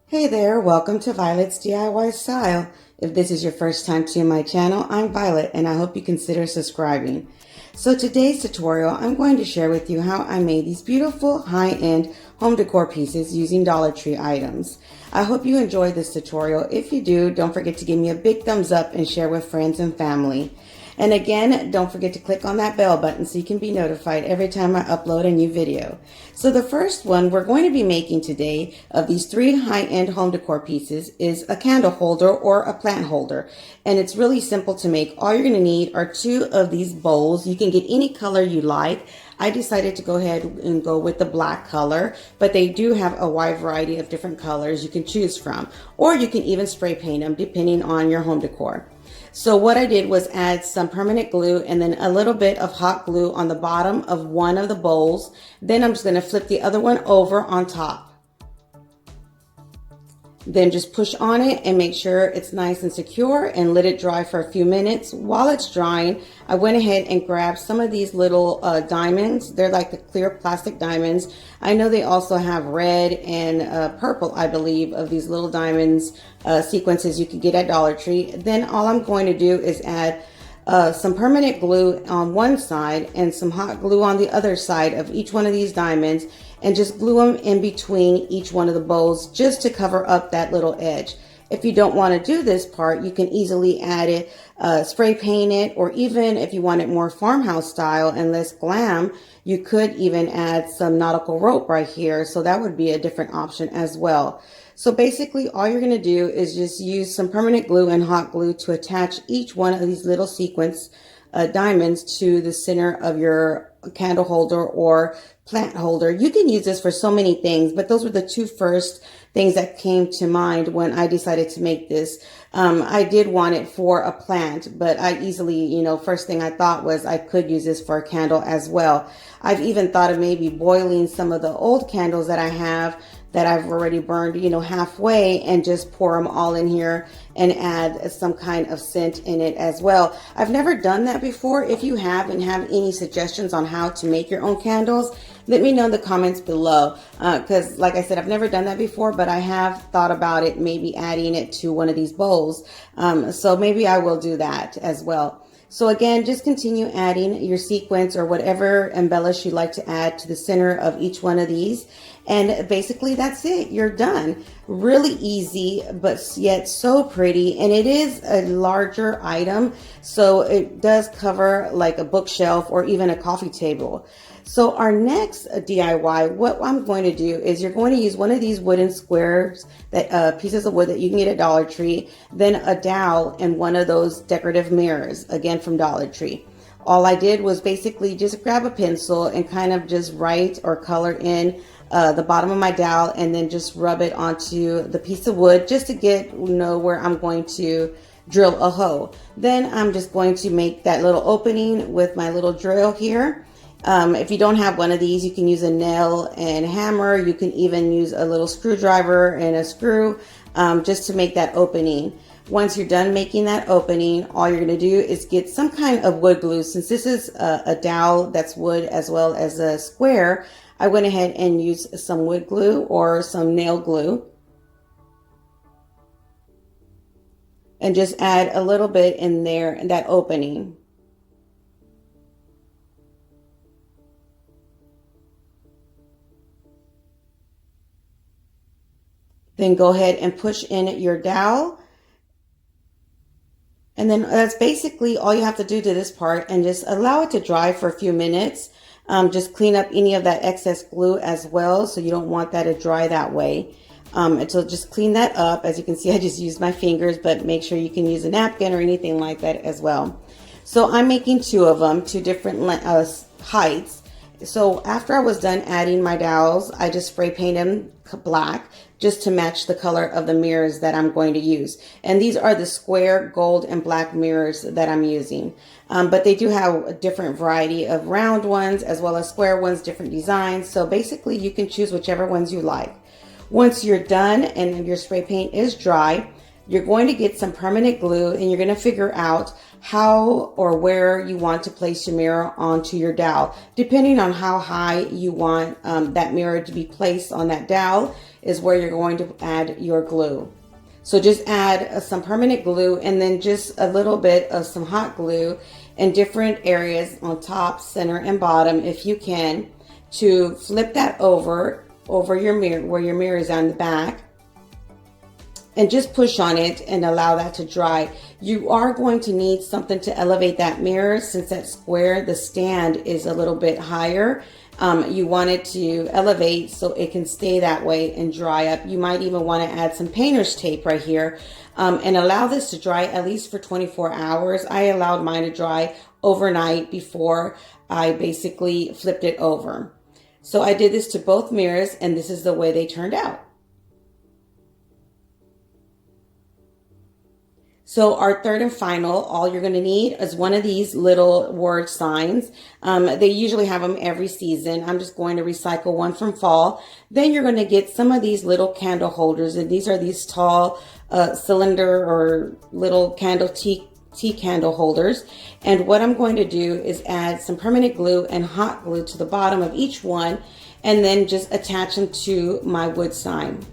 Hey there, welcome to Violet's DIY Style. If this is your first time to my channel, I'm Violet and I hope you consider subscribing. So today's tutorial, I'm going to share with you how I made these beautiful high-end home decor pieces using Dollar Tree items. I hope you enjoy this tutorial. If you do, don't forget to give me a big thumbs up and share with friends and family. And again, don't forget to click on that bell button so you can be notified every time I upload a new video. So the first one we're going to be making today of these three high-end home decor pieces is a candle holder or a plant holder. And it's really simple to make. All you're going to need are two of these bowls. You can get any color you like. I decided to go ahead and go with the black color, but they do have a wide variety of different colors you can choose from. Or you can even spray paint them depending on your home decor. So what I did was add some permanent glue and then a little bit of hot glue on the bottom of one of the bowls. Then I'm just going to flip the other one over on top. Then just push on it and make sure it's nice and secure and let it dry for a few minutes. While it's drying, I went ahead and grabbed some of these little diamonds. They're like the clear plastic diamonds. I know they also have red and purple, I believe, of these little diamonds sequences you can get at Dollar Tree. Then all I'm going to do is add some permanent glue on one side and some hot glue on the other side of each one of these diamonds, and just glue them in between each one of the bowls just to cover up that little edge. If you don't want to do this part, you can easily add it, spray paint it, or even if you want it more farmhouse style and less glam, you could even add some nautical rope right here. So that would be a different option as well. So basically all you're going to do is just use some permanent glue and hot glue to attach each one of these little sequence diamonds to the center of your candle holder or plant holder. You can use this for so many things, but those were the two first things that came to mind when I decided to make this. I did want it for a plant, but I easily, first thing I thought was I could use this for a candle as well. I've even thought of maybe boiling some of the old candles that I have that I've already burned, halfway, and just pour them all in here and add some kind of scent in it as well. I've never done that before. If you have and have any suggestions on how to make your own candles, let me know in the comments below. Because like I said, I've never done that before, but I have thought about it, maybe adding it to one of these bowls. So maybe I will do that as well. So again, just continue adding your sequence or whatever embellish you like to add to the center of each one of these. And basically that's it. You're done. Really easy, but yet so pretty. And it is a larger item, so it does cover like a bookshelf or even a coffee table. So our next DIY, what I'm going to do is you're going to use one of these wooden squares, that pieces of wood that you can get at Dollar Tree, then a dowel and one of those decorative mirrors, again from Dollar Tree. All I did was basically just grab a pencil and kind of just write or color in the bottom of my dowel and then just rub it onto the piece of wood just to get, where I'm going to drill a hole. Then I'm just going to make that little opening with my little drill here. If you don't have one of these, you can use a nail and hammer. You can even use a little screwdriver and a screw just to make that opening. Once you're done making that opening, all you're going to do is get some kind of wood glue. Since this is a dowel that's wood as well as a square, I went ahead and used some wood glue or some nail glue. And just add a little bit in there in that opening. Then go ahead and push in your dowel. And then that's basically all you have to do to this part, and just allow it to dry for a few minutes. Just clean up any of that excess glue as well, so you don't want that to dry that way. And so just clean that up. As you can see, I just used my fingers, but make sure you can use a napkin or anything like that as well. So I'm making two of them, two different heights. So after I was done adding my dowels, I just spray painted them black just to match the color of the mirrors that I'm going to use. And these are the square gold and black mirrors that I'm using. But they do have a different variety of round ones as well as square ones, different designs. So basically you can choose whichever ones you like. Once you're done and your spray paint is dry, you're going to get some permanent glue and you're going to figure out how or where you want to place your mirror onto your dowel. Depending on how high you want that mirror to be placed on that dowel is where you're going to add your glue. So just add some permanent glue and then just a little bit of some hot glue in different areas on top, center, and bottom if you can, to flip that over your mirror, where your mirror is on the back, and just push on it and allow that to dry. You are going to need something to elevate that mirror since that square, the stand, is a little bit higher. You want it to elevate so it can stay that way and dry up. You might even want to add some painter's tape right here and allow this to dry at least for 24 hours. I allowed mine to dry overnight before I basically flipped it over. So I did this to both mirrors and this is the way they turned out. So our third and final, all you're going to need is one of these little word signs. They usually have them every season. I'm just going to recycle one from fall. Then you're going to get some of these little candle holders, and these are these tall cylinder or little candle tea candle holders. And what I'm going to do is add some permanent glue and hot glue to the bottom of each one, and then just attach them to my wood sign.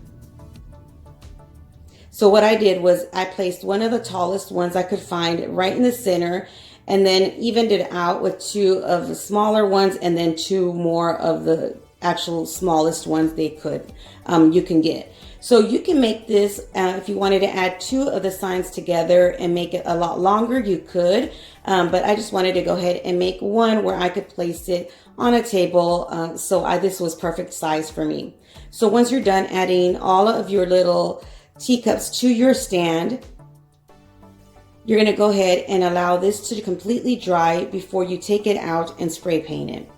So what I did was I placed one of the tallest ones I could find right in the center, and then evened it out with two of the smaller ones and then two more of the actual smallest ones you can get. So you can make this, if you wanted to add two of the signs together and make it a lot longer, you could. But I just wanted to go ahead and make one where I could place it on a table. This was perfect size for me. So once you're done adding all of your little teacups to your stand, you're going to go ahead and allow this to completely dry before you take it out and spray paint it.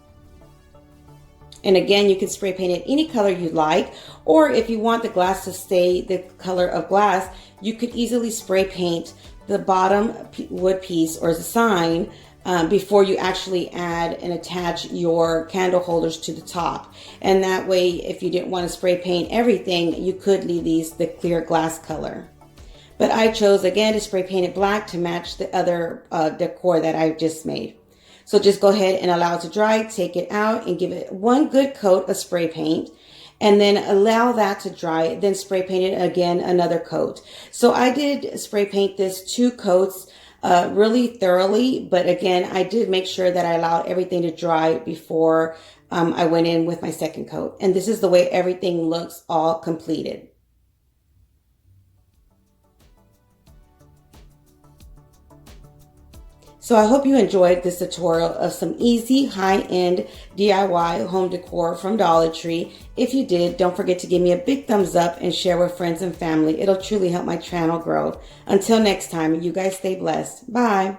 And again, you can spray paint it any color you like, or if you want the glass to stay the color of glass, you could easily spray paint the bottom wood piece or the sign before you actually add and attach your candle holders to the top. And that way, if you didn't want to spray paint everything, you could leave these the clear glass color. But I chose again to spray paint it black to match the other decor that I just made. So just go ahead and allow it to dry, take it out and give it one good coat of spray paint, and then allow that to dry, then spray paint it again another coat. So I did spray paint this 2 coats really thoroughly, but again, I did make sure that I allowed everything to dry before I went in with my second coat. And this is the way everything looks all completed. So I hope you enjoyed this tutorial of some easy high-end DIY home decor from Dollar Tree. If you did, don't forget to give me a big thumbs up and share with friends and family. It'll truly help my channel grow. Until next time, you guys stay blessed. Bye.